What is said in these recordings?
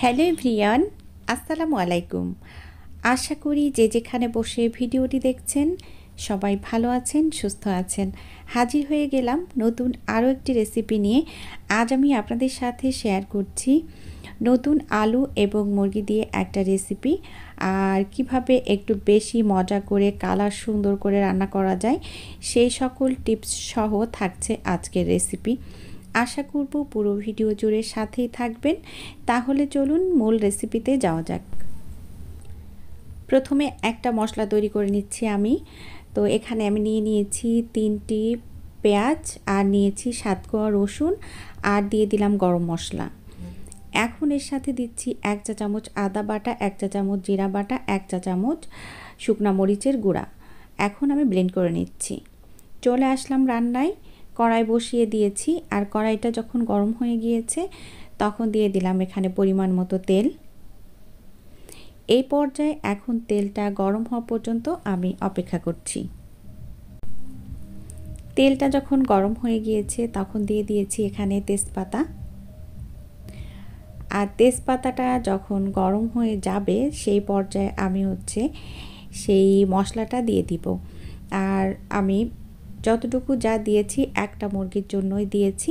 Hello everyone, আসসালামু আলাইকুম। আশা করি যে যেখানে বসে ভিডিওটি দেখছেন সবাই ভালো আছেন, সুস্থ আছেন। হাজির হয়ে গেলাম নতুন আরও একটি রেসিপি নিয়ে। আজ আমি আপনাদের সাথে শেয়ার করছি নতুন আলু এবং মুরগি দিয়ে একটা রেসিপি, আর কিভাবে একটু বেশি মজা করে কালার সুন্দর করে রান্না করা যায় সেই সকল টিপস সহ থাকছে আজকের রেসিপি। আশা করব পুরো ভিডিও জুড়ে সাথেই থাকবেন। তাহলে চলুন মূল রেসিপিতে যাওয়া যাক। প্রথমে একটা মশলা তৈরি করে নিচ্ছি আমি। তো এখানে আমি নিয়েছি 3টি পেঁয়াজ, আর নিয়েছি 7 কোয়া রসুন, আর দিয়ে দিলাম গরম মশলা। এখন এর সাথে দিচ্ছি 1 চা চামচ আদা বাটা, 1 চা চামচ জিরা বাটা, 1 চা চামচ শুকনা মরিচের গুঁড়া। এখন আমি ব্লেন্ড করে নিচ্ছি। চলে আসলাম রান্নায়। কড়াই বসিয়ে দিয়েছি, আর কড়াইটা যখন গরম হয়ে গিয়েছে তখন দিয়ে দিলাম এখানে পরিমাণ মতো তেল। এই পর্যায়ে এখন তেলটা গরম হওয়া পর্যন্ত আমি অপেক্ষা করছি। তেলটা যখন গরম হয়ে গিয়েছে তখন দিয়ে দিয়েছি এখানে তেজপাতা। আর তেজপাতাটা যখন গরম হয়ে যাবে সেই পর্যায়ে আমি সেই মশলাটা দিয়ে দিব। আর আমি যতটুকু যা দিয়েছি একটা মুরগির জন্যই দিয়েছি,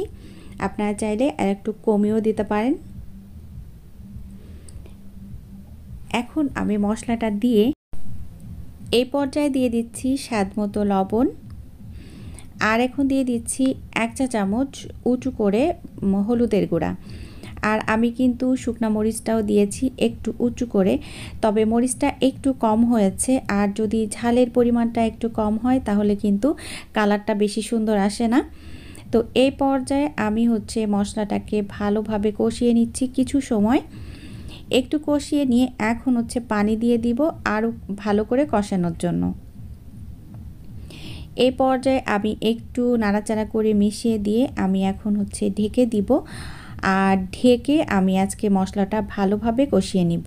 আপনারা চাইলে আর একটু কমিয়েও দিতে পারেন। এখন আমি মশলাটা দিয়ে এই পর্যায়ে দিয়ে দিচ্ছি স্বাদ মতো লবণ, আর এখন দিয়ে দিচ্ছি 1 চা চামচ উঁচু করে হলুদের গুঁড়া। আর আমি কিন্তু শুকনা মরিচটাও দিয়েছি একটু উঁচু করে, তবে মরিচটা একটু কম হয়েছে। আর যদি ঝালের পরিমাণটা একটু কম হয় তাহলে কিন্তু কালারটা বেশি সুন্দর আসে না। তো এই পর্যায়ে আমি মশলাটাকে ভালোভাবে কষিয়ে নিচ্ছি কিছু সময়। একটু কষিয়ে নিয়ে এখন পানি দিয়ে দিব আরও ভালো করে কষানোর জন্য। এই পর্যায়ে আমি একটু নাড়াচাড়া করে মিশিয়ে দিয়ে আমি এখন ঢেকে দিব। আর ঢেকে আমি আজকে মশলাটা ভালোভাবে কষিয়ে নিব।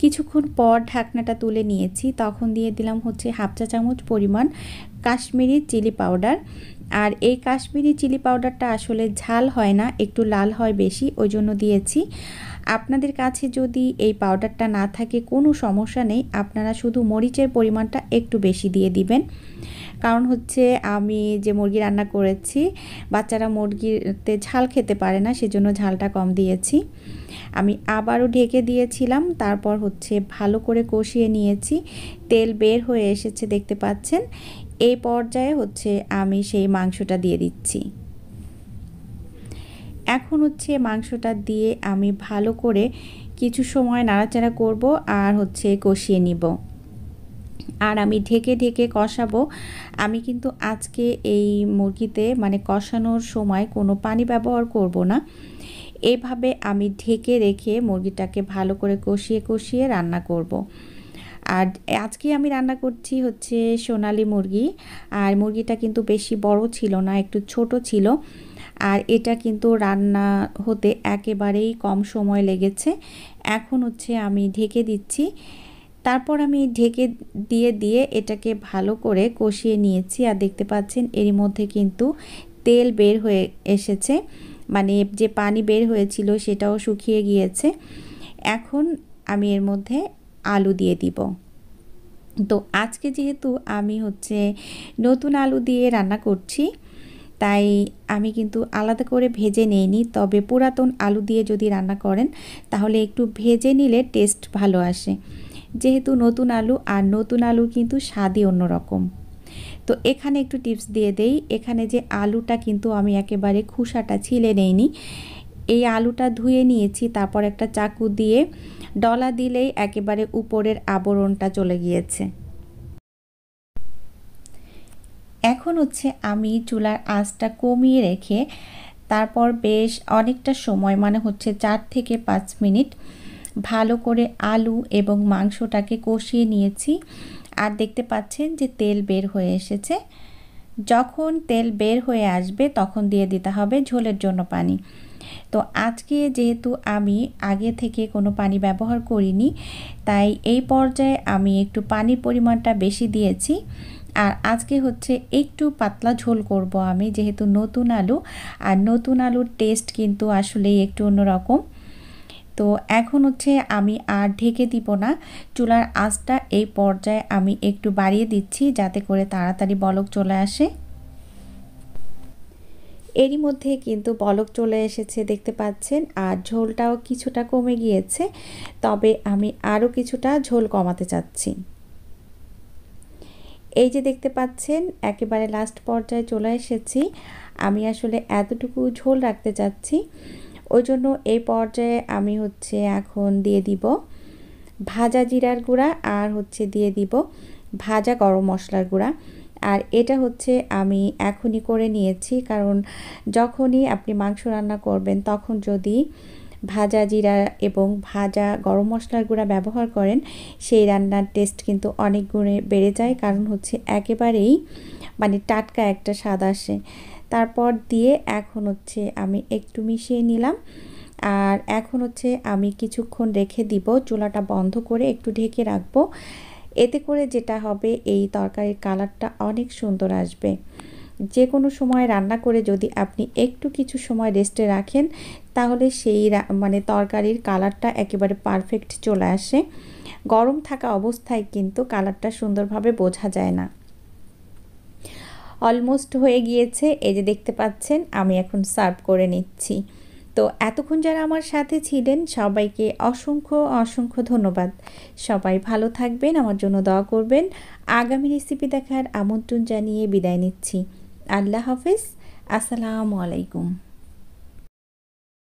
কিছুক্ষণ পর ঢাকনাটা তুলে নিয়েছি, তখন দিয়ে দিলাম 1/2 চা চামচ পরিমাণ কাশ্মীরি চিলি পাউডার। আর এই কাশ্মীরি চিলি পাউডারটা আসলে ঝাল হয় না, একটু লাল হয় বেশি, ওই জন্য দিয়েছি। আপনাদের কাছে যদি এই পাউডারটা না থাকে কোনো সমস্যা নেই, আপনারা শুধু মরিচের পরিমাণটা একটু বেশি দিয়ে দিবেন। কারণ আমি যে মুরগি রান্না করেছি, বাচ্চারা মুরগিতে ঝাল খেতে পারে না, সেজন্য ঝালটা কম দিয়েছি। আমি আবারও ঢেকে দিয়েছিলাম, তারপর ভালো করে কষিয়ে নিয়েছি। তেল বের হয়ে এসেছে দেখতে পাচ্ছেন। এই পর্যায়ে আমি সেই মাংসটা দিয়ে দিচ্ছি। এখন মাংসটা দিয়ে আমি ভালো করে কিছু সময় নাড়াচাড়া করব আর কষিয়ে নিব। আর আমি ঢেকে ঢেকে কষাবো। আমি কিন্তু আজকে এই মুরগিতে কষানোর সময় কোনো পানি ব্যবহার করব না। এভাবে আমি ঢেকে রেখে মুরগিটাকে ভালো করে কষিয়ে কষিয়ে রান্না করব। আর আজকে আমি রান্না করছি সোনালী মুরগি। আর মুরগিটা কিন্তু বেশি বড় ছিল না, একটু ছোট ছিল। আর এটা কিন্তু রান্না হতে একেবারেই কম সময় লেগেছে। এখন আমি ঢেকে দিচ্ছি। তারপর আমি ঢেকে দিয়ে এটাকে ভালো করে কষিয়ে নিয়েছি। আর দেখতে পাচ্ছেন এরই মধ্যে কিন্তু তেল বের হয়ে এসেছে, যে পানি বের হয়েছিল সেটাও শুকিয়ে গিয়েছে। এখন আমি এর মধ্যে আলু দিয়ে দিব। তো আজকে যেহেতু আমি নতুন আলু দিয়ে রান্না করছি, তাই আমি কিন্তু আলাদা করে ভেজে নেইনি। তবে পুরাতন আলু দিয়ে যদি রান্না করেন তাহলে একটু ভেজে নিলে টেস্ট ভালো আসে। যেহেতু নতুন আলু, আর নতুন আলুর কিন্তু স্বাদই অন্যরকম। তো এখানে একটু টিপস দিয়ে দেই। এখানে যে আলুটা কিন্তু আমি একেবারে খোসাটা ছিলে নেইনি। এই আলুটা ধুয়ে নিয়েছি, তারপর একটা চাকু দিয়ে ডলা দিলেই একেবারে উপরের আবরণটা চলে গিয়েছে। এখন আমি চুলার আঁচটা কমিয়ে রেখে তারপর বেশ অনেকটা সময় 4 থেকে 5 মিনিট ভালো করে আলু এবং মাংসটাকে কষিয়ে নিয়েছি। আর দেখতে পাচ্ছেন যে তেল বের হয়ে এসেছে। যখন তেল বের হয়ে আসবে তখন দিয়ে দিতে হবে ঝোলের জন্য পানি। তো আজকে যেহেতু আমি আগে থেকে কোনো পানি ব্যবহার করিনি, তাই এই পর্যায়ে আমি একটু পানির পরিমাণটা বেশি দিয়েছি। আর আজকে হচ্ছে একটু পাতলা ঝোল করব আমি, যেহেতু নতুন আলু, আর নতুন আলুর টেস্ট কিন্তু আসলেই একটু অন্যরকম। তো এখন হচ্ছে আমি আর ঢেকে দিব না, চুলার আঁচটা এই পর্যায়ে আমি একটু বাড়িয়ে দিচ্ছি যাতে করে তাড়াতাড়ি বলক চলে আসে। এরই মধ্যে কিন্তু বলক চলে এসেছে দেখতে পাচ্ছেন, আর ঝোলটাও কিছুটা কমে গিয়েছে, তবে আমি আরও কিছুটা ঝোল কমাতে চাচ্ছি। এই যে দেখতে পাচ্ছেন একেবারে লাস্ট পর্যায়ে চলে এসেছি। আমি আসলে এতটুকু ঝোল রাখতে চাচ্ছি, ওই জন্য এই পর্যায়ে আমি হচ্ছে এখন দিয়ে দিব ভাজা জিরার গুঁড়া, আর হচ্ছে দিয়ে দিব ভাজা গরম মশলার গুঁড়া। আর এটা হচ্ছে আমি এখনই করে নিয়েছি, কারণ যখনই আপনি মাংস রান্না করবেন তখন যদি ভাজা জিরা এবং ভাজা গরম মশলার গুঁড়া ব্যবহার করেন, সেই রান্নার টেস্ট কিন্তু অনেক গুণে বেড়ে যায়, কারণ হচ্ছে একেবারেই মানে টাটকা একটা স্বাদ আসে। তারপর দিয়ে এখন হচ্ছে আমি একটু মিশিয়ে নিলাম, আর এখন হচ্ছে আমি কিছুক্ষণ রেখে দিব, চুলাটা বন্ধ করে একটু ঢেকে রাখবো। এতে করে যেটা হবে, এই তরকারির কালারটা অনেক সুন্দর আসবে। যে কোনো সময় রান্না করে যদি আপনি একটু কিছু সময় রেস্টে রাখেন, তাহলে সেই মানে তরকারির কালারটা একেবারে পারফেক্ট চলে আসে। গরম থাকা অবস্থায় কিন্তু কালারটা সুন্দরভাবে বোঝা যায় না। অলমোস্ট হয়ে গিয়েছে, এই যে দেখতে পাচ্ছেন, আমি এখন সার্ভ করে নিচ্ছি। তো এতক্ষণ যারা আমার সাথে ছিলেন সবাইকে অসংখ্য অসংখ্য ধন্যবাদ। সবাই ভালো থাকবেন, আমার জন্য দোয়া করবেন। আগামী রেসিপি দেখার আমন্ত্রণ জানিয়ে বিদায় নিচ্ছি। আল্লাহ হাফেজ। আসসালামু আলাইকুম।